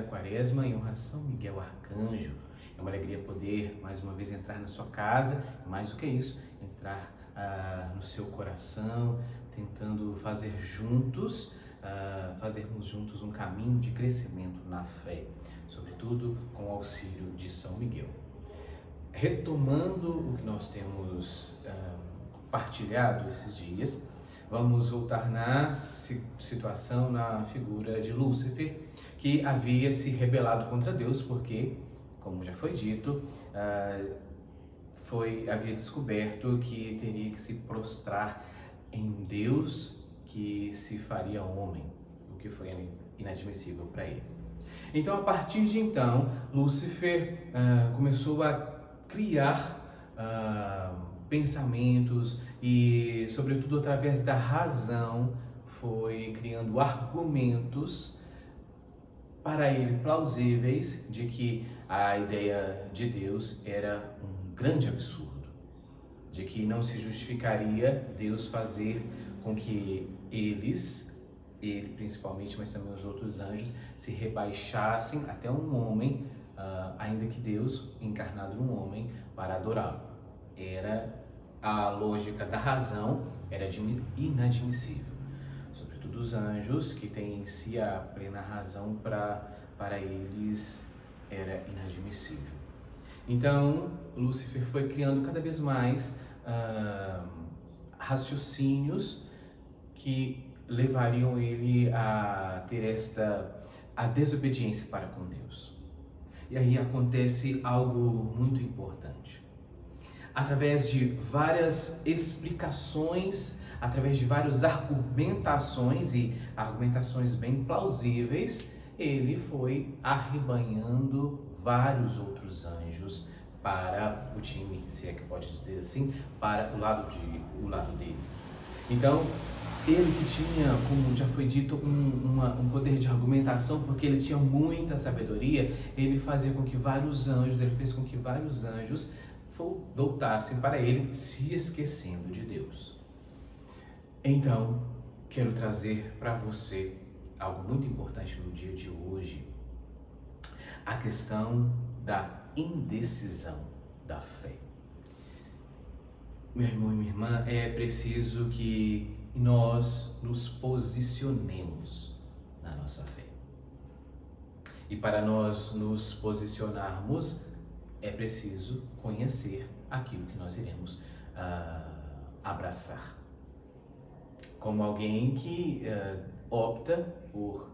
Quaresma e honra São Miguel Arcanjo. É uma alegria poder mais uma vez entrar na sua casa, e mais do que isso, entrar no seu coração, tentando fazermos juntos um caminho de crescimento na fé, sobretudo com o auxílio de São Miguel. Retomando o que nós temos partilhado esses dias, vamos voltar na situação, na figura de Lúcifer, que havia se rebelado contra Deus porque, como já foi dito, havia descoberto que teria que se prostrar em Deus que se faria homem, o que foi inadmissível para ele. Então, a partir de então, Lúcifer começou a criar pensamentos e, sobretudo, através da razão, foi criando argumentos para ele plausíveis de que a ideia de Deus era um grande absurdo, de que não se justificaria Deus fazer com que ele principalmente, mas também os outros anjos, se rebaixassem até um homem, ainda que Deus encarnado num homem, para adorá-lo. Era a lógica da razão, era inadmissível. Sobretudo os anjos, que têm em si a plena razão, para eles era inadmissível. Então, Lúcifer foi criando cada vez mais raciocínios que levariam ele a ter a desobediência para com Deus. E aí acontece algo muito importante. Através de várias explicações, através de várias argumentações e argumentações bem plausíveis, ele foi arrebanhando vários outros anjos para o time, se é que pode dizer assim, para o lado dele. Então, ele que tinha, como já foi dito, um poder de argumentação, porque ele tinha muita sabedoria, ele fez com que vários anjos voltassem para ele, se esquecendo de Deus. Então, quero trazer para você algo muito importante no dia de hoje, a questão da indecisão da fé. Meu irmão e minha irmã, é preciso que nós nos posicionemos na nossa fé. E para nós nos posicionarmos, é preciso conhecer aquilo que nós iremos abraçar. Como alguém que opta por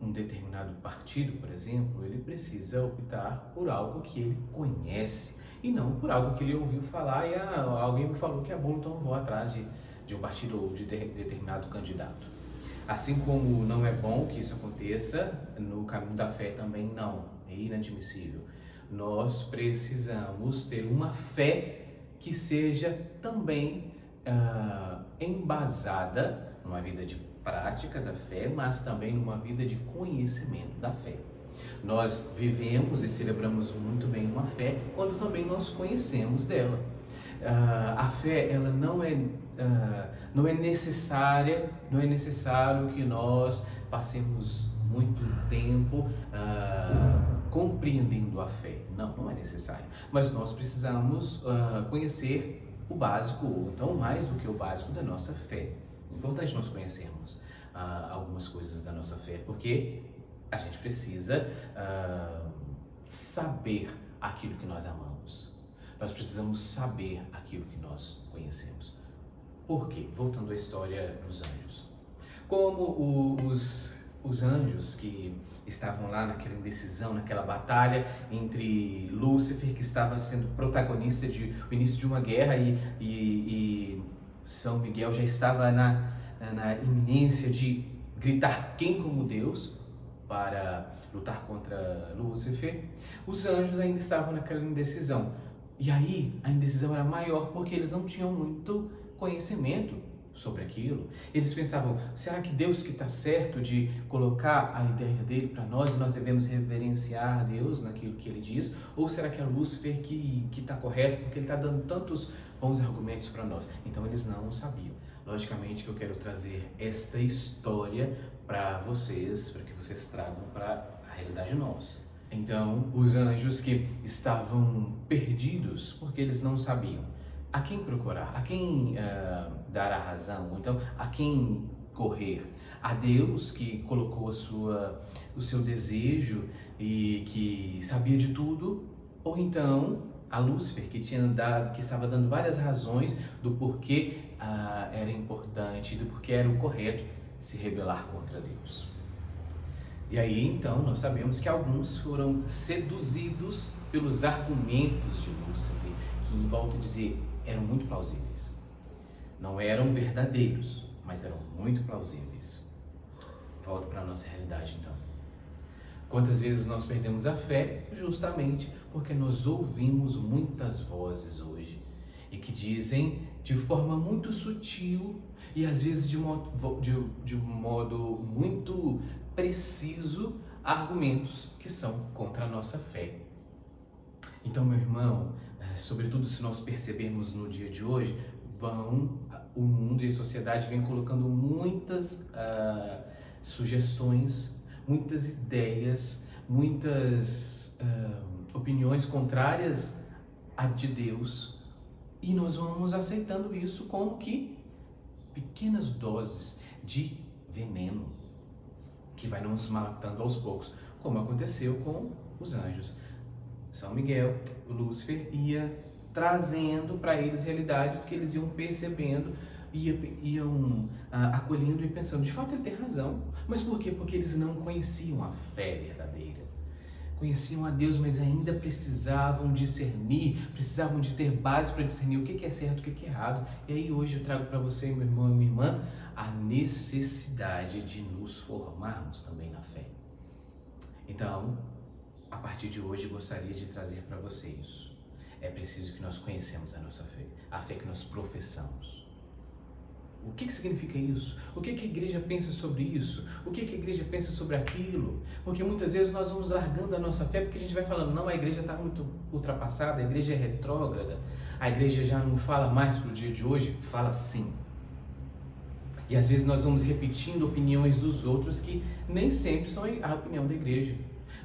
um determinado partido, por exemplo, ele precisa optar por algo que ele conhece e não por algo que ele ouviu falar e alguém me falou que é bom, então eu vou atrás de um partido ou de determinado candidato. Assim como não é bom que isso aconteça, no caminho da fé também não, é inadmissível. Nós precisamos ter uma fé que seja também embasada numa vida de prática da fé, mas também numa vida de conhecimento da fé. Nós vivemos e celebramos muito bem uma fé quando também nós conhecemos dela. A fé, ela não é necessário que nós passemos muito tempo compreendendo a fé. Não é necessário. Mas nós precisamos conhecer o básico, ou então mais do que o básico da nossa fé. É importante nós conhecermos algumas coisas da nossa fé, porque a gente precisa saber aquilo que nós amamos. Nós precisamos saber aquilo que nós conhecemos. Por quê? Voltando à história dos anjos. Como os anjos que estavam lá naquela indecisão, naquela batalha entre Lúcifer, que estava sendo protagonista do início de uma guerra, e São Miguel já estava na iminência de gritar quem como Deus para lutar contra Lúcifer, os anjos ainda estavam naquela indecisão. E aí a indecisão era maior porque eles não tinham muito conhecimento sobre aquilo. Eles pensavam, será que Deus que está certo de colocar a ideia dele para nós e nós devemos reverenciar Deus naquilo que ele diz? Ou será que é Lúcifer que está correto porque ele está dando tantos bons argumentos para nós? Então eles não sabiam. Logicamente que eu quero trazer esta história para vocês, para que vocês tragam para a realidade nossa. Então, os anjos que estavam perdidos porque eles não sabiam a quem procurar, a quem dar a razão, ou então a quem correr. A Deus que colocou o seu desejo e que sabia de tudo, ou então a Lúcifer que estava dando várias razões do porquê era importante, do porquê era o correto se rebelar contra Deus. E aí então nós sabemos que alguns foram seduzidos pelos argumentos de Lúcifer, que, volto a dizer, eram muito plausíveis. Não eram verdadeiros, mas eram muito plausíveis. Volto para a nossa realidade então. Quantas vezes nós perdemos a fé justamente porque nós ouvimos muitas vozes hoje e que dizem de forma muito sutil e às vezes de um modo muito preciso argumentos que são contra a nossa fé. Então, meu irmão, sobretudo se nós percebermos no dia de hoje, o mundo e a sociedade vêm colocando muitas sugestões, muitas ideias, muitas opiniões contrárias à de Deus, e nós vamos aceitando isso como que pequenas doses de veneno que vai nos matando aos poucos, como aconteceu com os anjos. São Miguel, o Lúcifer, ia trazendo para eles realidades que eles iam percebendo, iam acolhendo e pensando, de fato ele tem razão. Mas por quê? Porque eles não conheciam a fé verdadeira. Conheciam a Deus, mas ainda precisavam discernir, precisavam de ter base para discernir o que é certo, o que é errado. E aí hoje eu trago para você, meu irmão e minha irmã, a necessidade de nos formarmos também na fé. Então, a partir de hoje, gostaria de trazer para vocês. É preciso que nós conhecemos a nossa fé, a fé que nós professamos. O que significa isso? O que a igreja pensa sobre isso? O que a igreja pensa sobre aquilo? Porque muitas vezes nós vamos largando a nossa fé porque a gente vai falando, não, a igreja está muito ultrapassada, a igreja é retrógrada, a igreja já não fala mais para o dia de hoje. Fala sim. E às vezes nós vamos repetindo opiniões dos outros que nem sempre são a opinião da igreja.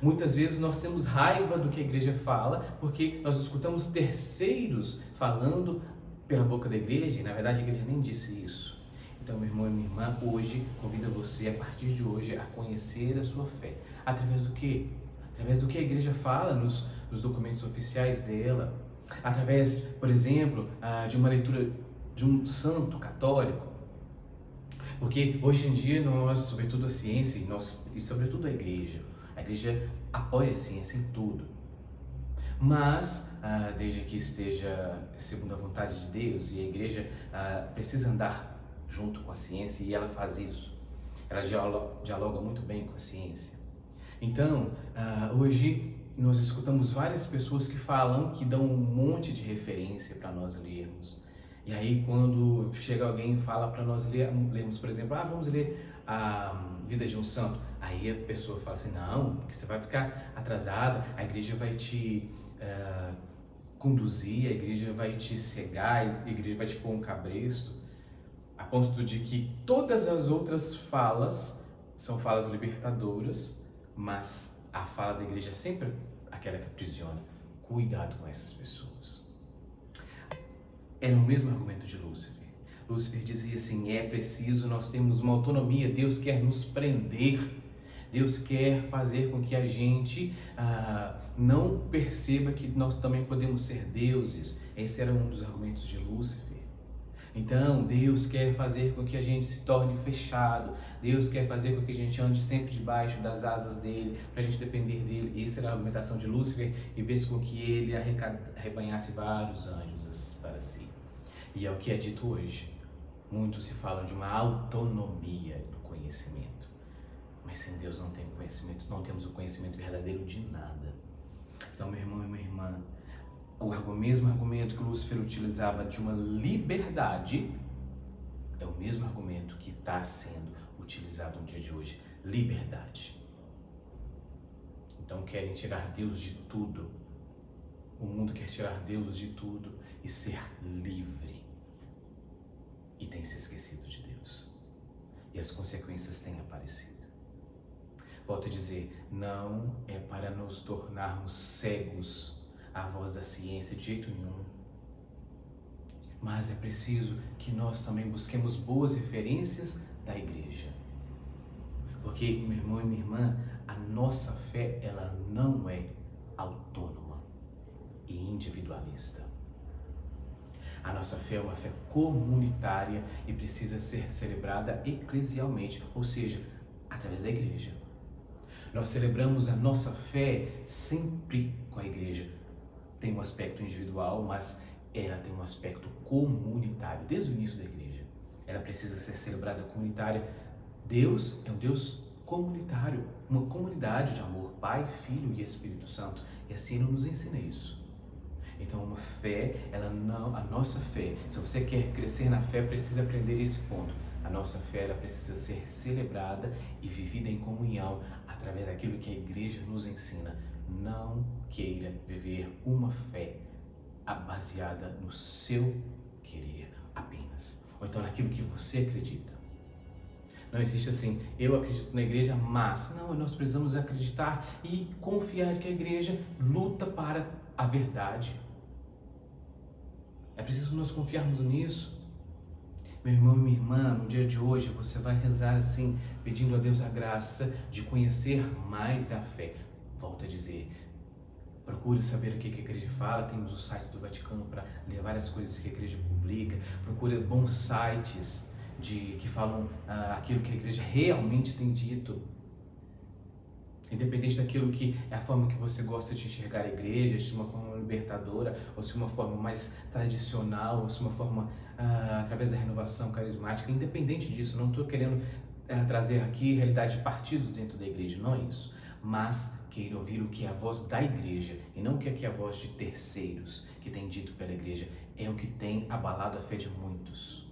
Muitas vezes nós temos raiva do que a igreja fala, porque nós escutamos terceiros falando pela boca da igreja, e na verdade a igreja nem disse isso. Então, meu irmão e minha irmã, hoje, convido você, a partir de hoje, a conhecer a sua fé. Através do quê? Através do que a igreja fala nos documentos oficiais dela. Através, por exemplo, de uma leitura de um santo católico. Porque hoje em dia nós, sobretudo a ciência e sobretudo a igreja apoia a ciência em tudo. Mas, desde que esteja segundo a vontade de Deus, e a igreja precisa andar junto com a ciência, e ela faz isso. Ela dialoga muito bem com a ciência. Então, hoje nós escutamos várias pessoas que falam, que dão um monte de referência para nós lermos. E aí, quando chega alguém e fala para nós lermos, por exemplo, vamos ler a vida de um santo. Aí a pessoa fala assim, não, porque você vai ficar atrasada, a igreja vai te conduzir, a igreja vai te cegar, a igreja vai te pôr um cabresto, a ponto de que todas as outras falas são falas libertadoras, mas a fala da igreja é sempre aquela que aprisiona. Cuidado com essas pessoas. Era o mesmo argumento de Lúcifer. Lúcifer dizia assim, é preciso nós termos uma autonomia, Deus quer nos prender, Deus quer fazer com que a gente não perceba que nós também podemos ser deuses. Esse era um dos argumentos de Lúcifer. Então, Deus quer fazer com que a gente se torne fechado, Deus quer fazer com que a gente ande sempre debaixo das asas dele, para a gente depender dele. Essa era a argumentação de Lúcifer, e fez com que ele arrebanhasse vários anjos para si. E é o que é dito hoje. Muitos se falam de uma autonomia do conhecimento. Mas sem Deus não tem conhecimento, não temos o conhecimento verdadeiro de nada. Então, meu irmão e minha irmã, o mesmo argumento que Lúcifer utilizava de uma liberdade é o mesmo argumento que está sendo utilizado no dia de hoje. Liberdade. Então querem tirar Deus de tudo. O mundo quer tirar Deus de tudo e ser livre. E tem se esquecido de Deus. E as consequências têm aparecido. Volto a dizer, não é para nos tornarmos cegos à voz da ciência de jeito nenhum. Mas é preciso que nós também busquemos boas referências da igreja. Porque, meu irmão e minha irmã, a nossa fé, ela não é autônoma e individualista. A nossa fé é uma fé comunitária e precisa ser celebrada eclesialmente, ou seja, através da igreja. Nós celebramos a nossa fé sempre com a igreja. Tem um aspecto individual, mas ela tem um aspecto comunitário, desde o início da igreja. Ela precisa ser celebrada comunitária. Deus é um Deus comunitário, uma comunidade de amor, Pai, Filho e Espírito Santo. E assim Ele nos ensina isso. Então, uma fé, a nossa fé, se você quer crescer na fé, precisa aprender esse ponto. A nossa fé, ela precisa ser celebrada e vivida em comunhão através daquilo que a igreja nos ensina. Não queira viver uma fé baseada no seu querer apenas, ou então naquilo que você acredita. Não existe assim, eu acredito na igreja, mas não, nós precisamos acreditar e confiar que a igreja luta para a verdade. É preciso nós confiarmos nisso. Meu irmão e minha irmã, no dia de hoje você vai rezar assim, pedindo a Deus a graça de conhecer mais a fé. Volto a dizer, procure saber o que a igreja fala, temos o site do Vaticano para ler várias coisas que a igreja publica, procure bons sites que falam aquilo que a igreja realmente tem dito. Independente daquilo que é a forma que você gosta de enxergar a igreja, se uma forma libertadora, ou se uma forma mais tradicional, ou se uma forma através da renovação carismática, independente disso, não estou querendo trazer aqui realidade de partidos dentro da igreja, não é isso. Mas queira ouvir o que é a voz da igreja e não o que é a voz de terceiros que tem dito pela igreja. É o que tem abalado a fé de muitos.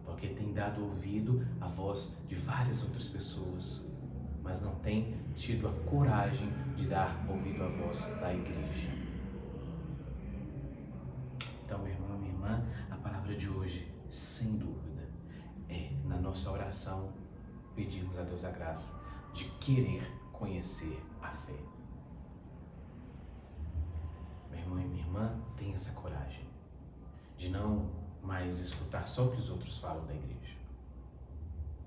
Porque tem dado ouvido à voz de várias outras pessoas, mas não tem tido a coragem de dar ouvido à voz da igreja. Então, meu irmão e minha irmã, a palavra de hoje, sem dúvida, é na nossa oração pedirmos a Deus a graça de querer conhecer a fé. Meu irmão e minha irmã, tenha essa coragem de não mais escutar só o que os outros falam da igreja,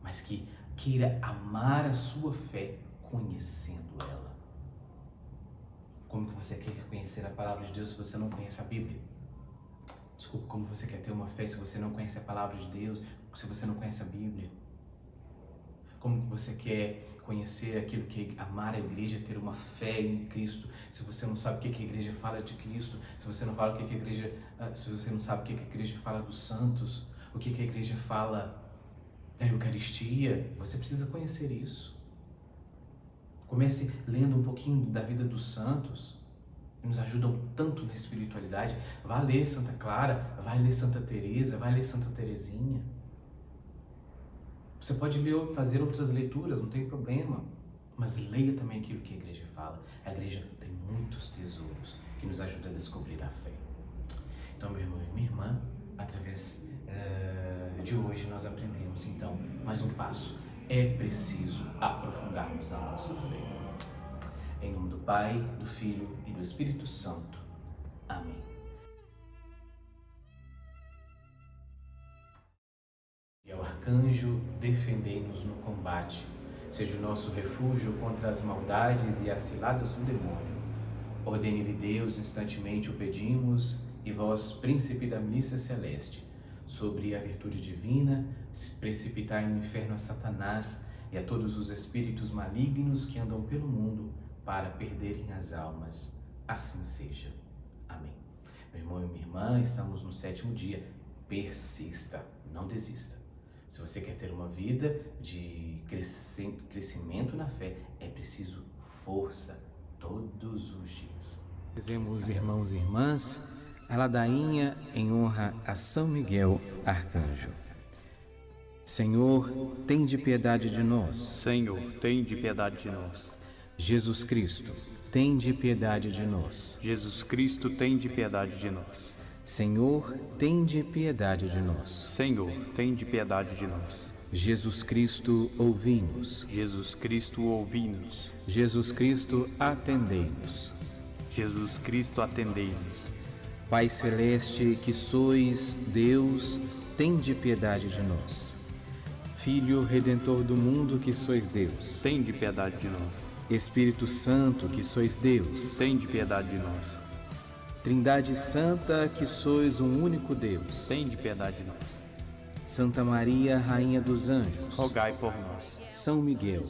mas que queira amar a sua fé conhecendo ela. Como que você quer conhecer a palavra de Deus se você não conhece a Bíblia? Desculpa, como você quer ter uma fé se você não conhece a palavra de Deus, se você não conhece a Bíblia? Como que você quer conhecer aquilo que é amar a igreja, ter uma fé em Cristo, se você não sabe o que a igreja fala de Cristo, se você não fala o que a igreja, se você não sabe o que a igreja fala dos santos, o que a igreja fala da Eucaristia? Você precisa conhecer isso. Comece lendo um pouquinho da vida dos santos, que nos ajudam tanto na espiritualidade. Vá ler Santa Clara, vai ler Santa Teresa, vai ler Santa Teresinha. Você pode ler, fazer outras leituras, não tem problema, mas leia também aquilo que a igreja fala. A igreja tem muitos tesouros que nos ajudam a descobrir a fé. Então, meu irmão e minha irmã, através de hoje nós aprendemos então mais um passo. É preciso aprofundarmos na nossa fé. Em nome do Pai, do Filho e do Espírito Santo. Amém. E ao arcanjo, defendei-nos no combate. Seja o nosso refúgio contra as maldades e as ciladas do demônio. Ordene-lhe Deus, instantemente o pedimos, e vós, príncipe da milícia celeste, sobre a virtude divina, precipitai no inferno a Satanás e a todos os espíritos malignos que andam pelo mundo para perderem as almas. Assim seja. Amém. Meu irmão e minha irmã, estamos no 7º dia. Persista, não desista. Se você quer ter uma vida de crescimento na fé, é preciso força todos os dias. Rezemos, irmãos e irmãs, a ladainha em honra a São Miguel Arcanjo. Senhor, tende piedade de nós. Senhor, tende piedade de nós. Jesus Cristo, tende piedade de nós. Jesus Cristo, tende piedade de nós. Senhor, tende piedade de nós. Senhor, tende piedade de nós. Jesus Cristo, ouvi-nos. Jesus Cristo, ouvi-nos. Jesus Cristo, atendei-nos. Jesus Cristo, atendei-nos. Pai Celeste, que sois Deus, tende piedade de nós. Filho Redentor do mundo, que sois Deus, Tende piedade de nós. Espírito Santo, que sois Deus, Tende piedade de nós. Trindade Santa, que sois um único Deus, Tende piedade de nós. Santa Maria, Rainha dos Anjos, Rogai por nós. São Miguel,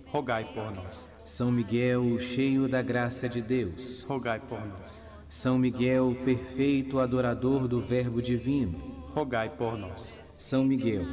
Rogai por nós. São Miguel, cheio da graça de Deus, Rogai por nós. São Miguel, perfeito adorador do Verbo Divino, Rogai por nós. São Miguel,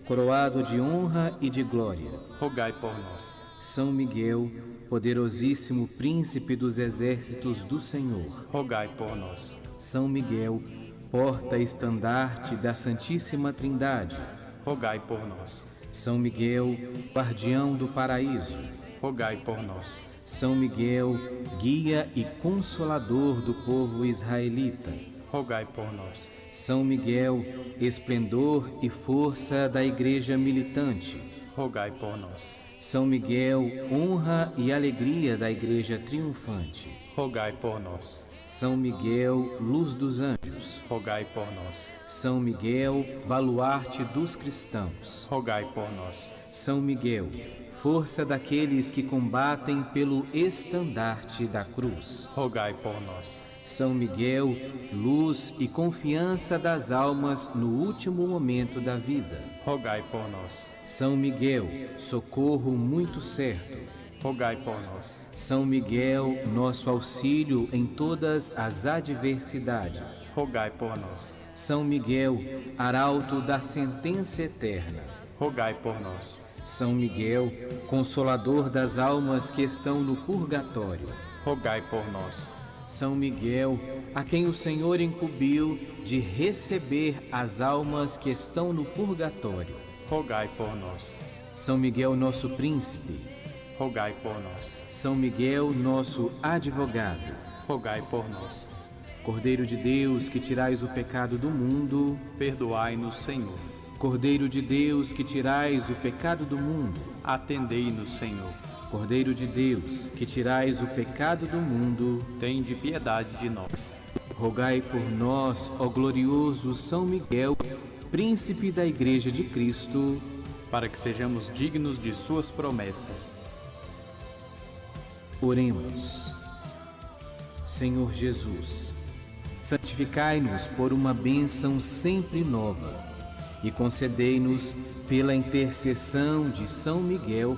coroado de honra e de glória, Rogai por nós. São Miguel, poderosíssimo príncipe dos exércitos do Senhor, Rogai por nós. São Miguel, porta-estandarte da Santíssima Trindade, Rogai por nós. São Miguel, guardião do paraíso, Rogai por nós. São Miguel, guia e consolador do povo israelita, Rogai por nós. São Miguel, esplendor e força da Igreja militante, Rogai por nós. São Miguel, honra e alegria da Igreja triunfante, Rogai por nós. São Miguel, luz dos anjos, Rogai por nós. São Miguel, baluarte dos cristãos, Rogai por nós. São Miguel, força daqueles que combatem pelo estandarte da cruz, Rogai por nós. São Miguel, luz e confiança das almas no último momento da vida, Rogai por nós. São Miguel, socorro muito certo, Rogai por nós. São Miguel, nosso auxílio em todas as adversidades, Rogai por nós. São Miguel, arauto da sentença eterna, Rogai por nós. São Miguel, consolador das almas que estão no purgatório, Rogai por nós. São Miguel, a quem o Senhor incumbiu de receber as almas que estão no purgatório, Rogai por nós. São Miguel, nosso príncipe, Rogai por nós. São Miguel, nosso advogado, Rogai por nós. Cordeiro de Deus, que tirais o pecado do mundo, Perdoai-nos, Senhor. Cordeiro de Deus, que tirais o pecado do mundo, Atendei-nos, Senhor. Cordeiro de Deus, que tirais o pecado do mundo, Tende piedade de nós. rogai por nós, ó glorioso São Miguel, príncipe da Igreja de Cristo, para que sejamos dignos de suas promessas. oremos. Senhor Jesus, santificai-nos por uma bênção sempre nova e concedei-nos, pela intercessão de São Miguel,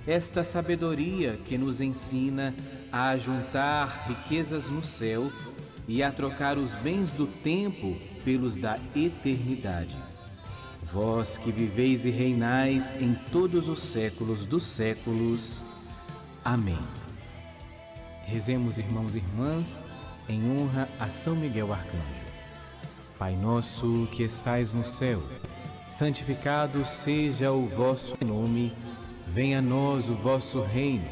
esta sabedoria que nos ensina a juntar riquezas no céu e a trocar os bens do tempo pelos da eternidade. Vós que viveis e reinais em todos os séculos dos séculos. Amém. Rezemos, irmãos e irmãs, em honra a São Miguel Arcanjo. Pai nosso que estais no céu, santificado seja o vosso nome, venha a nós o vosso reino,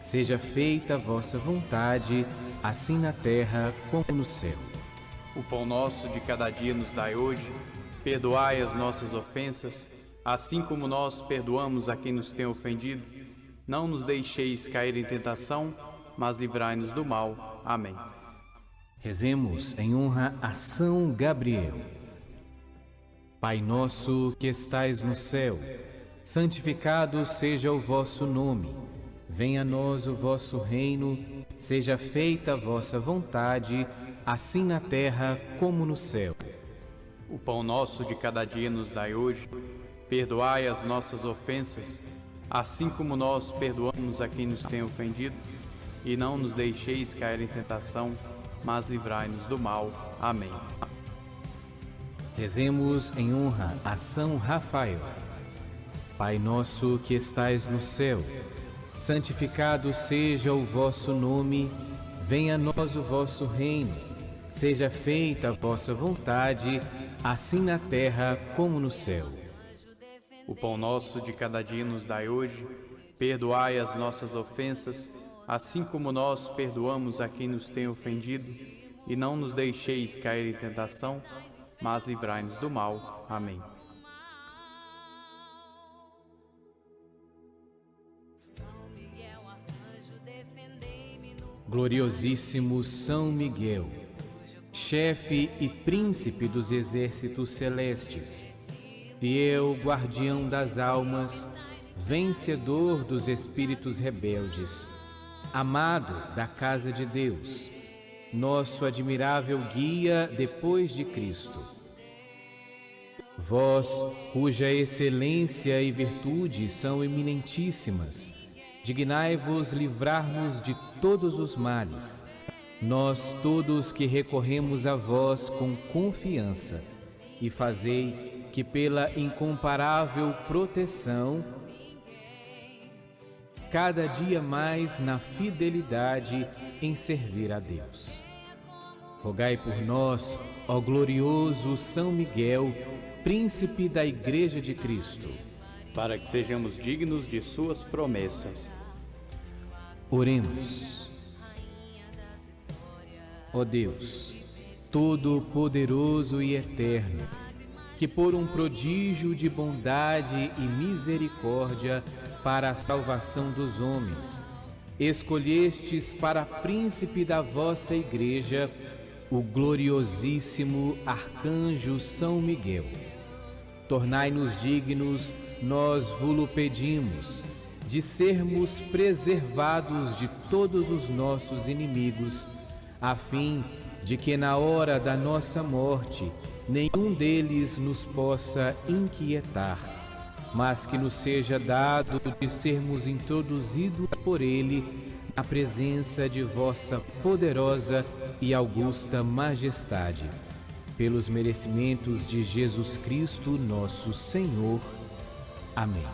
seja feita a vossa vontade, assim na terra como no céu. O pão nosso de cada dia nos dai hoje, perdoai as nossas ofensas, assim como nós perdoamos a quem nos tem ofendido. Não nos deixeis cair em tentação, mas livrai-nos do mal. Amém. Rezemos em honra a São Gabriel. Pai nosso que estais no céu, santificado seja o vosso nome. Venha a nós o vosso reino, seja feita a vossa vontade, assim na terra como no céu. O pão nosso de cada dia nos dai hoje, perdoai as nossas ofensas, assim como nós perdoamos a quem nos tem ofendido, e não nos deixeis cair em tentação, mas livrai-nos do mal. Amém. Rezemos em honra a São Rafael. Pai nosso que estais no céu, santificado seja o vosso nome, venha a nós o vosso reino, seja feita a vossa vontade, assim na terra como no céu. O pão nosso de cada dia nos dai hoje, perdoai as nossas ofensas, assim como nós perdoamos a quem nos tem ofendido, e não nos deixeis cair em tentação, mas livrai-nos do mal. Amém. Gloriosíssimo São Miguel, chefe e príncipe dos exércitos celestes, fiel guardião das almas, vencedor dos espíritos rebeldes, amado da casa de Deus, nosso admirável guia depois de Cristo. Vós, cuja excelência e virtude são eminentíssimas, dignai-vos livrar-nos de todos os males. Nós todos que recorremos a vós com confiança, e fazei que pela incomparável proteção, cada dia mais na fidelidade em servir a Deus. Rogai por nós, ó glorioso São Miguel, príncipe da Igreja de Cristo, para que sejamos dignos de suas promessas. Oremos. Ó Deus, todo-poderoso e eterno, que por um prodígio de bondade e misericórdia para a salvação dos homens, escolhestes para príncipe da vossa Igreja o gloriosíssimo Arcanjo São Miguel. Tornai-nos dignos, nós vo-lo pedimos, de sermos preservados de todos os nossos inimigos, a fim de que na hora da nossa morte nenhum deles nos possa inquietar, mas que nos seja dado de sermos introduzidos por ele na presença de vossa poderosa e augusta majestade, pelos merecimentos de Jesus Cristo, nosso Senhor. Amém.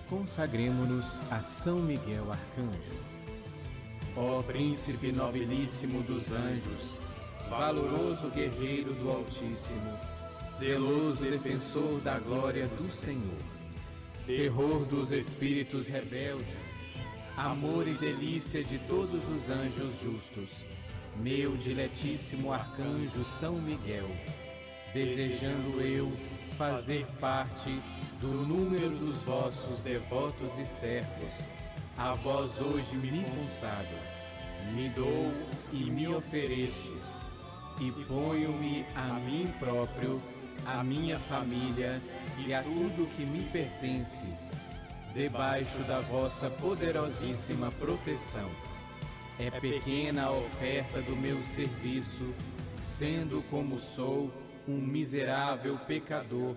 Consagremo-nos a São Miguel Arcanjo. Ó príncipe nobilíssimo dos anjos, valoroso guerreiro do Altíssimo, zeloso defensor da glória do Senhor, terror dos espíritos rebeldes, amor e delícia de todos os anjos justos, meu diletíssimo arcanjo São Miguel, desejando eu fazer parte do número dos vossos devotos e servos, a vós hoje me consagro, me dou e me ofereço, e ponho-me a mim próprio, a minha família e a tudo que me pertence, debaixo da vossa poderosíssima proteção. É pequena a oferta do meu serviço, sendo como sou um miserável pecador,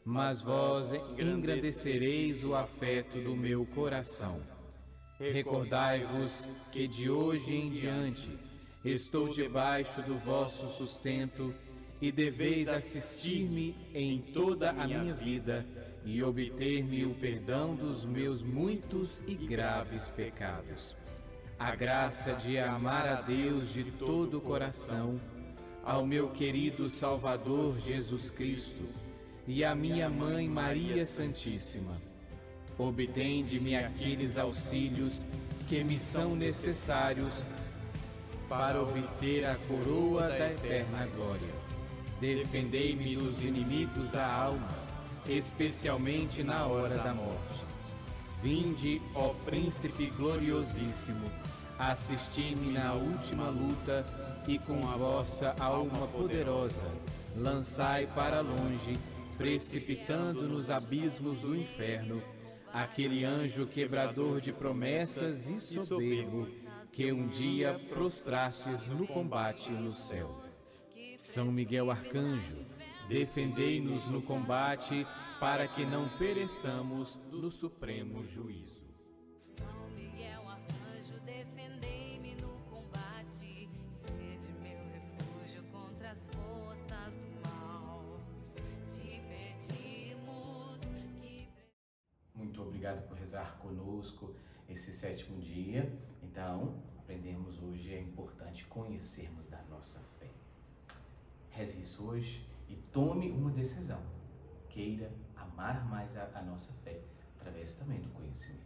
mas vós engrandecereis o afeto do meu coração. Recordai-vos que de hoje em diante estou debaixo do vosso sustento e deveis assistir-me em toda a minha vida e obter-me o perdão dos meus muitos e graves pecados. A graça de amar a Deus de todo o coração, ao meu querido Salvador Jesus Cristo e à minha Mãe Maria Santíssima. Obtende-me aqueles auxílios que me são necessários para obter a coroa da eterna glória. Defendei-me dos inimigos da alma, especialmente na hora da morte. Vinde, ó Príncipe gloriosíssimo, assisti-me na última luta e com a vossa alma poderosa, lançai para longe, precipitando nos abismos do inferno, aquele anjo quebrador de promessas e soberbo, que um dia prostrastes no combate no céu. São Miguel Arcanjo, defendei-nos no combate, para que não pereçamos no supremo juízo. São Miguel Arcanjo, defendei-me no combate, sede meu refúgio contra as forças do mal. Te pedimos que... Muito obrigado por rezar conosco esse 7º dia. Então, aprendemos hoje, é importante conhecermos da nossa fé. Reze isso hoje e tome uma decisão. Queira amar mais a nossa fé, através também do conhecimento.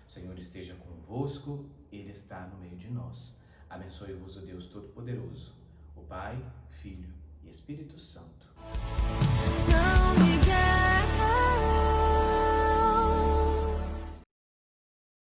O Senhor esteja convosco, Ele está no meio de nós. Abençoe-vos o Deus Todo-Poderoso, o Pai, Filho e Espírito Santo.